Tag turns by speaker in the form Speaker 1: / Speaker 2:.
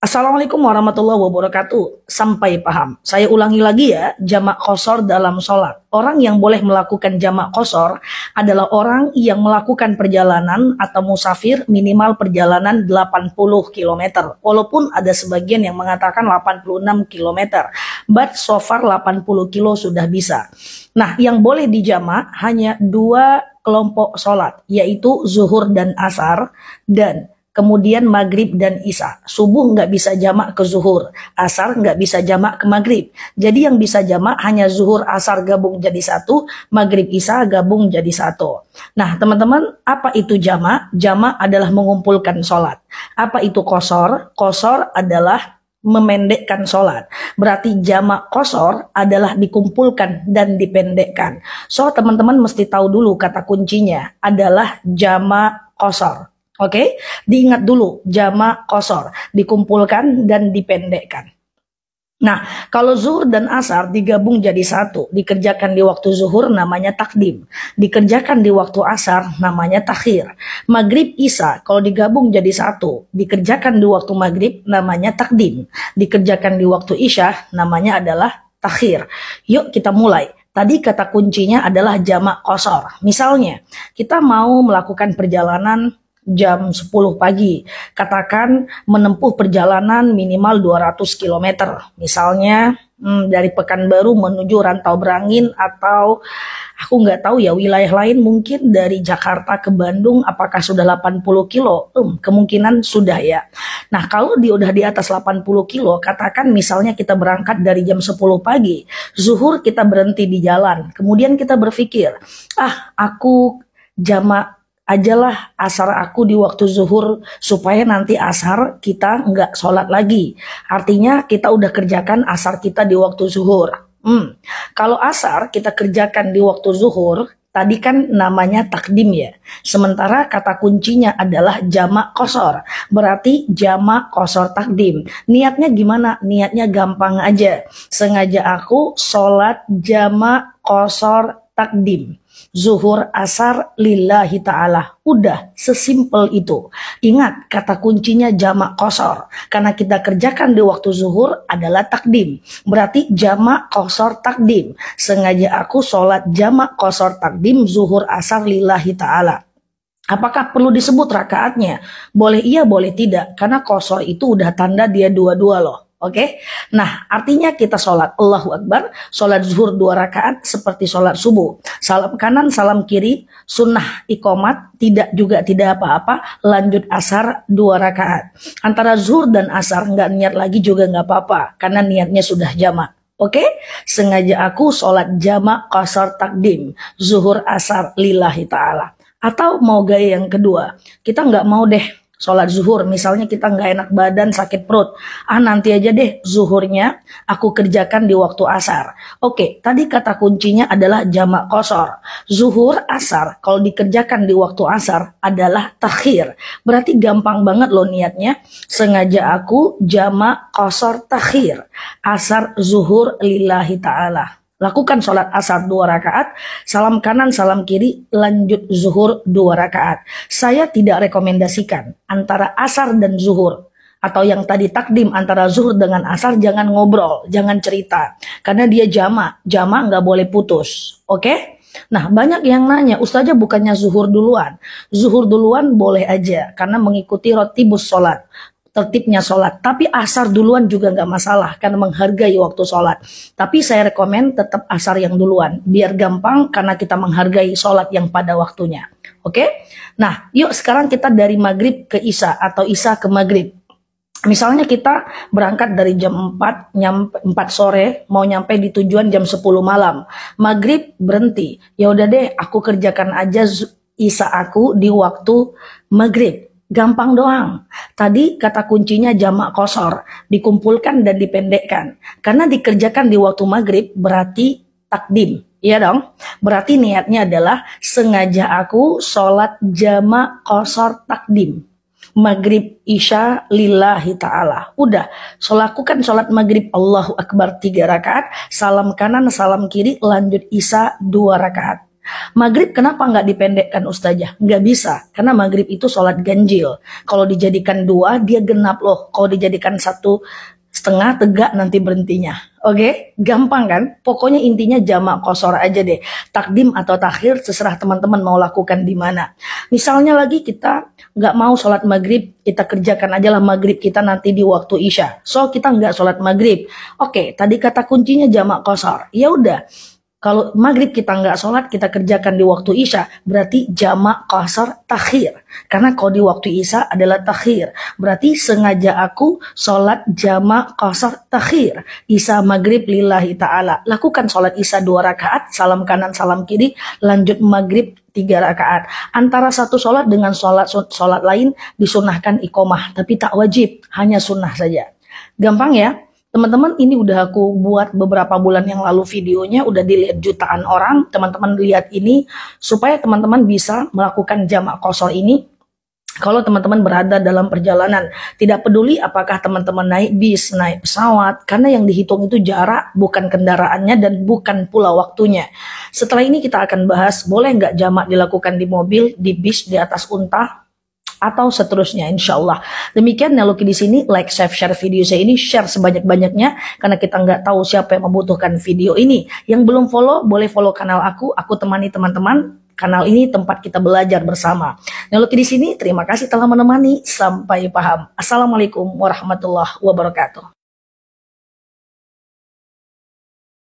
Speaker 1: Assalamualaikum warahmatullahi wabarakatuh. Sampai paham. Saya ulangi lagi ya, jamak qashar dalam sholat. Orang yang boleh melakukan jamak qashar adalah orang yang melakukan perjalanan atau musafir minimal perjalanan 80 km. Walaupun ada sebagian yang mengatakan 86 km. But so far 80 kilo sudah bisa. Nah, yang boleh dijamak hanya dua kelompok sholat, yaitu zuhur dan asar, dan kemudian maghrib dan isya. Subuh nggak bisa jamak ke zuhur, asar nggak bisa jamak ke maghrib. Jadi yang bisa jamak hanya zuhur asar gabung jadi satu, maghrib isya gabung jadi satu. Nah teman-teman, apa itu jamak? Jamak adalah mengumpulkan sholat. Apa itu qashar? Qashar adalah memendekkan sholat. Berarti jamak qashar adalah dikumpulkan dan dipendekkan. So teman-teman mesti tahu dulu kata kuncinya adalah jamak qashar. Oke, diingat dulu jamak qashar, dikumpulkan dan dipendekkan. Nah, kalau zuhur dan asar digabung jadi satu, dikerjakan di waktu zuhur namanya takdim, dikerjakan di waktu asar namanya takhir. Maghrib isya kalau digabung jadi satu, dikerjakan di waktu maghrib namanya takdim, dikerjakan di waktu isya namanya adalah takhir. Yuk kita mulai. Tadi kata kuncinya adalah jamak qashar. Misalnya, kita mau melakukan perjalanan jam 10 pagi, katakan menempuh perjalanan minimal 200 km, misalnya dari Pekanbaru menuju Rantau Berangin, atau aku nggak tahu ya wilayah lain, mungkin dari Jakarta ke Bandung, apakah sudah 80 kilo? Kemungkinan sudah ya. Nah kalau udah di atas 80 kilo, katakan misalnya kita berangkat dari jam 10 pagi, zuhur kita berhenti di jalan, kemudian kita berpikir, aku jamak ajalah asar aku di waktu zuhur supaya nanti asar kita nggak sholat lagi. Artinya kita udah kerjakan asar kita di waktu zuhur. Kalau asar kita kerjakan di waktu zuhur, tadi kan namanya takdim ya. Sementara kata kuncinya adalah jamak qashar. Berarti jamak qashar takdim. Niatnya gimana? Niatnya gampang aja. Sengaja aku sholat jamak qashar takdim. Zuhur asar lillahi ta'ala. Udah sesimpel itu. Ingat kata kuncinya jamak qashar. Karena kita kerjakan di waktu zuhur adalah takdim. Berarti jamak qashar takdim. Sengaja aku sholat jamak qashar takdim zuhur asar lillahi ta'ala. Apakah perlu disebut rakaatnya? Boleh iya, boleh tidak. Karena qashar itu udah tanda dia dua-dua loh. Oke, Nah artinya kita sholat Allahu Akbar, sholat zuhur 2 rakaat seperti sholat subuh. Salam kanan, salam kiri, sunnah iqomat, tidak apa-apa, lanjut asar 2 rakaat. Antara zuhur dan asar nggak niat lagi juga nggak apa-apa, karena niatnya sudah jamak. Oke, Sengaja aku sholat jamak qashar takdim, zuhur asar lillahi ta'ala. Atau mau gaya yang kedua, kita nggak mau deh sholat zuhur, misalnya kita nggak enak badan, sakit perut. Nanti aja deh zuhurnya aku kerjakan di waktu asar. Oke, tadi kata kuncinya adalah jamak qashar. Zuhur asar kalau dikerjakan di waktu asar adalah takhir. Berarti gampang banget loh niatnya. Sengaja aku jamak qashar takhir. Asar zuhur lillahi ta'ala. Lakukan sholat asar 2 rakaat, salam kanan, salam kiri, lanjut zuhur 2 rakaat. Saya tidak rekomendasikan antara asar dan zuhur. Atau yang tadi takdim antara zuhur dengan asar, jangan ngobrol, jangan cerita. Karena dia jamak nggak boleh putus. Oke? Nah banyak yang nanya, Ustazah bukannya zuhur duluan? Zuhur duluan boleh aja, karena mengikuti rotibus sholat. Tertibnya sholat, tapi asar duluan juga nggak masalah karena menghargai waktu sholat. Tapi saya rekomen tetap asar yang duluan, biar gampang karena kita menghargai sholat yang pada waktunya. Oke? Nah, yuk sekarang kita dari maghrib ke isya atau isya ke maghrib. Misalnya kita berangkat dari jam 4, 4 sore, mau nyampe di tujuan jam 10 malam. Maghrib berhenti, ya udah deh aku kerjakan aja isya aku di waktu maghrib. Gampang doang. Tadi kata kuncinya jamak qashar, dikumpulkan dan dipendekkan. Karena dikerjakan di waktu maghrib berarti takdim. Iya dong? Berarti niatnya adalah sengaja aku sholat jamak qashar takdim. Maghrib isya lillahi ta'ala. Udah, lakukan sholat maghrib Allahu Akbar 3 rakaat, salam kanan, salam kiri, lanjut isya 2 rakaat. Maghrib kenapa nggak dipendekkan Ustazah? Nggak bisa, karena maghrib itu sholat ganjil. Kalau dijadikan 2, dia genap loh. Kalau dijadikan 1,5 tegak nanti berhentinya. Oke, gampang kan? Pokoknya intinya jamak qashar aja deh. Takdim atau takhir terserah teman-teman mau lakukan di mana. Misalnya lagi kita nggak mau sholat maghrib, kita kerjakan aja lah maghrib kita nanti di waktu isya. So kita nggak sholat maghrib. Oke, tadi kata kuncinya jamak qashar. Ya udah. Kalau maghrib kita nggak sholat, kita kerjakan di waktu isya, berarti jamak qashar takhir. Karena kalau di waktu isya adalah takhir. Berarti sengaja aku sholat jamak qashar takhir. Isya maghrib lillahi ta'ala. Lakukan sholat isya 2 rakaat, salam kanan, salam kiri, lanjut maghrib 3 rakaat. Antara satu sholat dengan sholat lain disunahkan iqomah, tapi tak wajib, hanya sunnah saja. Gampang ya? Teman-teman, ini udah aku buat beberapa bulan yang lalu videonya, udah dilihat jutaan orang. Teman-teman lihat ini supaya teman-teman bisa melakukan jamak qashar ini. Kalau teman-teman berada dalam perjalanan, tidak peduli apakah teman-teman naik bis, naik pesawat, karena yang dihitung itu jarak, bukan kendaraannya dan bukan pula waktunya. Setelah ini kita akan bahas, boleh nggak jamak dilakukan di mobil, di bis, di atas unta, atau seterusnya, insya Allah. Demikian Neloki di sini, like, share video saya ini, share sebanyak-banyaknya, karena kita nggak tahu siapa yang membutuhkan video ini. Yang belum follow, boleh follow kanal aku temani teman-teman. Kanal ini tempat kita belajar bersama. Neloki di sini, terima kasih telah menemani, sampai paham. Assalamualaikum warahmatullahi wabarakatuh.